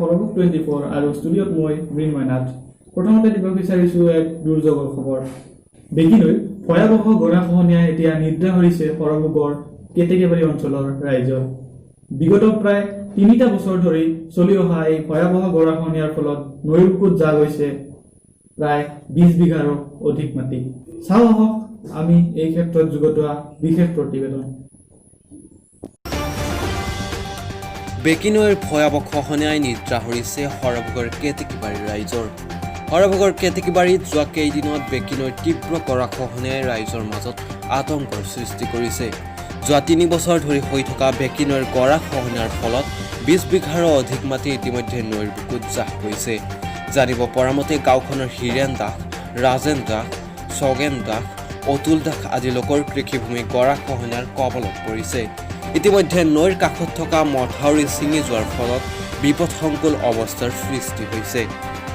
সৰভোগ 24 আৰু ষ্টুডিঅ'ত মই মৃন্ময় নাথ। প্ৰথমতে দিব বিচাৰিছোঁ এক দুৰ্যোগৰ খবৰ। বেকিনৈ ভয়াৱহ গৰাখহনীয়াই এতিয়া নিদ্ৰা হৰিছে সৰভোগৰ কেতেকীবাৰী অঞ্চলৰ ৰাইজৰ। বিগত প্ৰায় 3টা বছৰ ধৰি চলি অহা এই ভয়াৱহ গৰাখহনীয়াৰ ফলত নৈৰ বুকুত যা গৈছে প্ৰায় 20 বিঘাৰো অধিক মাটি। চাওঁ আহক আমি এই ক্ষেত্ৰত যুগুতোৱা বিশেষ প্ৰতিবেদন। বেকিনৈৰ ভয়াৱহ খহনীয়াই নিদ্ৰা হৰিছে সৰভোগৰ কেতেকীবাৰীৰ ৰাইজৰ। সৰভোগৰ কেতেকীবাৰীত যোৱা কেইদিনত বেকিনৈৰ তীব্ৰ গৰাখহনীয়াই ৰাইজৰ মাজত আতংকৰ সৃষ্টি কৰিছে। যোৱা 3 বছৰ ধৰি হৈ থকা বেকিনৈৰ গৰাখহনীয়াৰ ফলত 20 বিঘাৰো অধিক মাটি ইতিমধ্যে নৈৰ বুকুত জাহ গৈছে। জানিব পৰা মতে গাঁওখনৰ হীৰেন দাস, ৰাজেন দাস, ছগেন দাস, অতুল দাস আদি লোকৰ কৃষিভূমি গৰাখহনীয়াৰ কবলত পৰিছে। ইতিমধ্যে নৈৰ কাষত থকা মথাউৰি ছিঙি যোৱাৰ ফলত বিপদসংকুল অৱস্থাৰ সৃষ্টি হৈছে।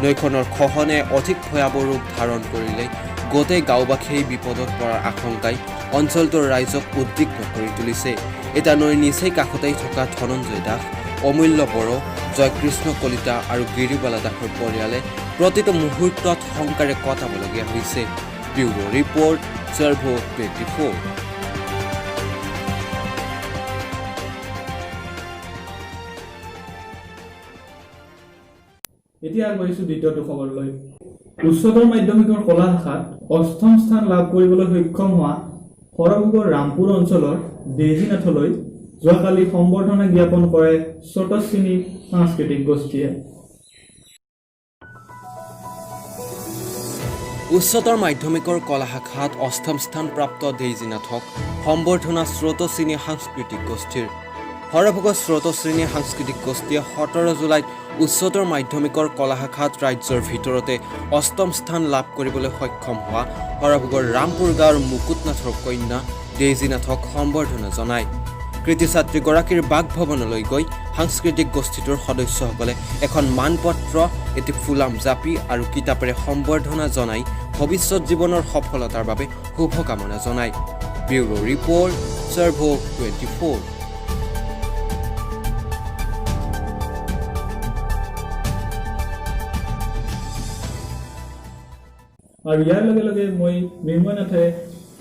নৈখনৰ খহনীয়াই অধিক ভয়াৱহ ৰূপ ধাৰণ কৰিলে গোটেই গাঁওবাসীয়ে বিপদত পৰাৰ আশংকাই অঞ্চলটোৰ ৰাইজক উদ্বিগ্ন কৰি তুলিছে। এতিয়া নৈৰ নিচেই কাষতেই থকা ধনঞ্জয় দাস, অমূল্য বড়ো, জয়কৃষ্ণ কলিতা আৰু গিৰিবালা দাসৰ পৰিয়ালে প্ৰতিটো মুহূৰ্তত শংকাৰে কটাবলগীয়া হৈছে। Bureau report, Sorbhog 24। এতিয়া আগবাঢ়িছোঁ দ্বিতীয়টো খবৰলৈ। উচ্চতৰ মাধ্যমিকৰ কলা শাখাত 8ম স্থান লাভ কৰিবলৈ সক্ষম হোৱা সৰভোগৰ ৰামপুৰ অঞ্চলৰ দেজীনাথলৈ যোৱাকালি সম্বৰ্ধনা জ্ঞাপন কৰে স্ৰোতস্বিনী সাংস্কৃতিক গোষ্ঠীয়ে। উচ্চতৰ মাধ্যমিকৰ কলা শাখাত 8ম স্থান প্ৰাপ্ত দেজীনাথক সম্বৰ্ধনা স্ৰোতস্বিনী সাংস্কৃতিক গোষ্ঠীৰ। সৰভোগৰ স্ৰোতস্বিনী সাংস্কৃতিক গোষ্ঠীয়ে 17 জুলাইত উচ্চতৰ মাধ্যমিকৰ কলা শাখাত ৰাজ্যৰ ভিতৰতে 8ম স্থান লাভ কৰিবলৈ সক্ষম হোৱা সৰভোগৰ ৰামপুৰ গাঁৱৰ মুকুটনাথৰ কন্যা দেজীনাথক সম্বৰ্ধনা জনায়। কৃতি ছাত্ৰীগৰাকীৰ বাসভৱনলৈ গৈ সাংস্কৃতিক গোষ্ঠীটোৰ সদস্যসকলে এখন মানপত্ৰ, এটি ফুলাম জাপি আৰু কিতাপেৰে সম্বৰ্ধনা জনাই ভৱিষ্যত জীৱনৰ সফলতাৰ বাবে শুভকামনা জনায়। Bureau report, Sorbhog 24। আৰু ইয়াৰ লগে লগে মই মৃন্ময় নাথে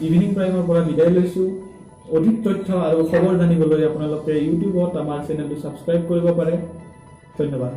ইভিনিং প্ৰাইমৰ পৰা বিদায় লৈছোঁ। অধিক তথ্য আৰু খবৰ জানিবলৈ আপোনালোকে ইউটিউবত আমাৰ চেনেলটো ছাবস্ক্ৰাইব কৰিব পাৰে। ধন্যবাদ।